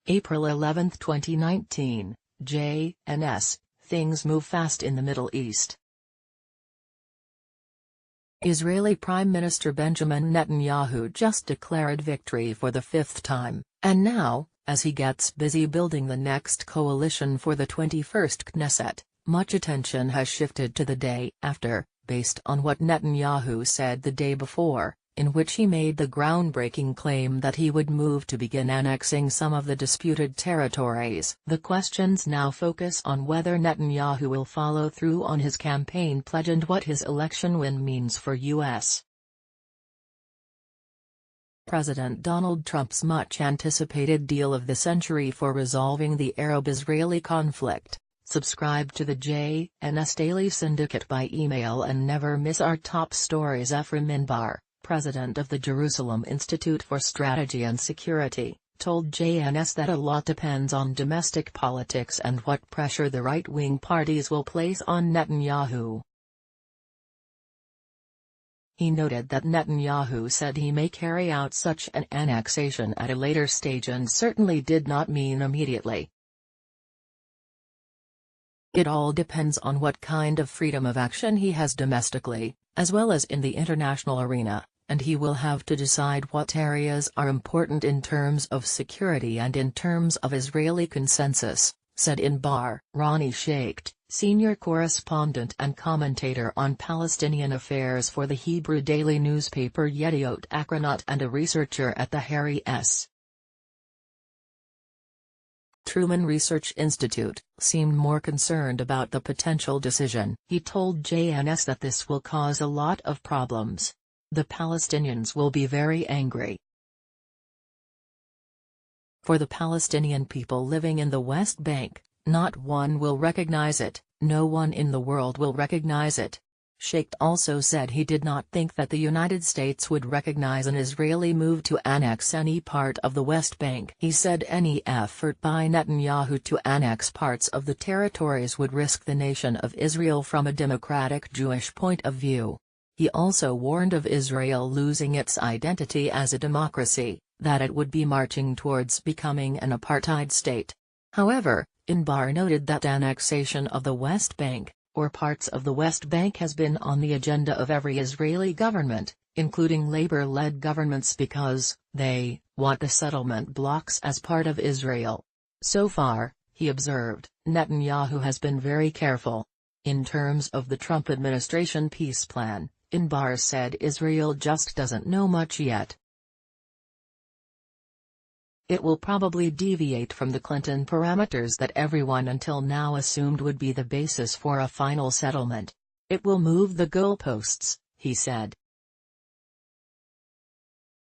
April 11, 2019, JNS, things move fast in the Middle East. Israeli Prime Minister Benjamin Netanyahu just declared victory for the fifth time, and now, as he gets busy building the next coalition for the 21st Knesset, much attention has shifted to the day after, based on what Netanyahu said the day before, in which he made the groundbreaking claim that he would move to begin annexing some of the disputed territories. The questions now focus on whether Netanyahu will follow through on his campaign pledge and what his election win means for U.S. President Donald Trump's much-anticipated deal of the century for resolving the Arab-Israeli conflict. Subscribe to the JNS Daily Syndicate by email and never miss our top stories. Ephraim Inbar, president of the Jerusalem Institute for Strategy and Security, told JNS that a lot depends on domestic politics and what pressure the right-wing parties will place on Netanyahu. He noted that Netanyahu said he may carry out such an annexation at a later stage and certainly did not mean immediately. It all depends on what kind of freedom of action he has domestically, as well as in the international arena, and he will have to decide what areas are important in terms of security and in terms of Israeli consensus, said Inbar. Ronnie Shaicht, senior correspondent and commentator on Palestinian affairs for the Hebrew daily newspaper Yediot Ahronot and a researcher at the Harry S. Truman Research Institute, seemed more concerned about the potential decision. He told JNS that this will cause a lot of problems. The Palestinians will be very angry. For the Palestinian people living in the West Bank, not one will recognize it, no one in the world will recognize it. Shaicht also said he did not think that the United States would recognize an Israeli move to annex any part of the West Bank. He said any effort by Netanyahu to annex parts of the territories would risk the nation of Israel from a democratic Jewish point of view. He also warned of Israel losing its identity as a democracy, that it would be marching towards becoming an apartheid state. However, Inbar noted that annexation of the West Bank, or parts of the West Bank, has been on the agenda of every Israeli government, including labor-led governments, because they want the settlement blocks as part of Israel. So far, he observed, Netanyahu has been very careful. In terms of the Trump administration peace plan, Inbar said Israel just doesn't know much yet. It will probably deviate from the Clinton parameters that everyone until now assumed would be the basis for a final settlement. It will move the goalposts, he said.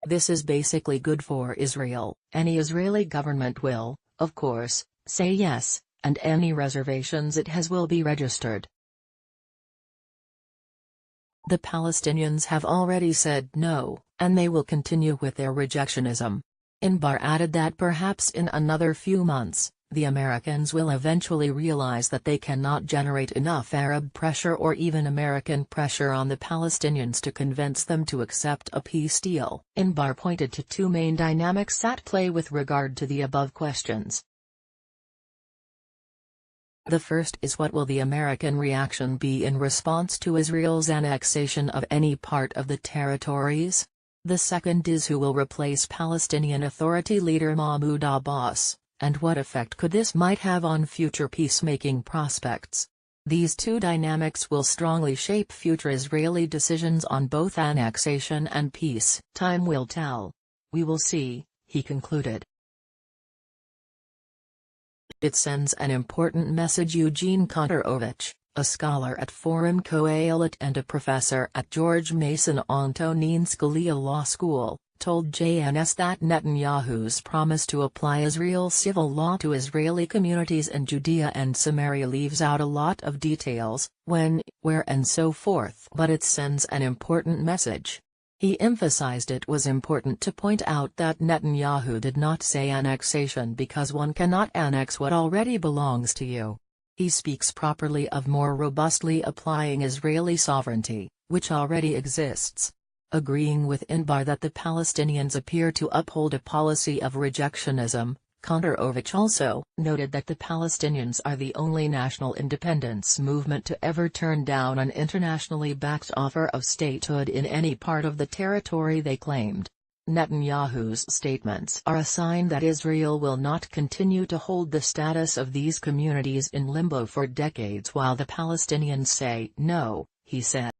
This is basically good for Israel. Any Israeli government will, of course, say yes, and any reservations it has will be registered. The Palestinians have already said no, and they will continue with their rejectionism. Inbar added that perhaps in another few months, the Americans will eventually realize that they cannot generate enough Arab pressure or even American pressure on the Palestinians to convince them to accept a peace deal. Inbar pointed to two main dynamics at play with regard to the above questions. The first is what will the American reaction be in response to Israel's annexation of any part of the territories? The second is who will replace Palestinian Authority leader Mahmoud Abbas, and what effect could this might have on future peacemaking prospects. These two dynamics will strongly shape future Israeli decisions on both annexation and peace. Time will tell. We will see, he concluded. It sends an important message. Eugene Kontorovich, a scholar at Forum Coelit and a professor at George Mason Antonin Scalia Law School, told JNS that Netanyahu's promise to apply Israel's civil law to Israeli communities in Judea and Samaria leaves out a lot of details, when, where and so forth. But it sends an important message. He emphasized it was important to point out that Netanyahu did not say annexation because one cannot annex what already belongs to you. He speaks properly of more robustly applying Israeli sovereignty, which already exists. Agreeing with Inbar that the Palestinians appear to uphold a policy of rejectionism, Konderovich also noted that the Palestinians are the only national independence movement to ever turn down an internationally backed offer of statehood in any part of the territory they claimed. Netanyahu's statements are a sign that Israel will not continue to hold the status of these communities in limbo for decades while the Palestinians say no, he said.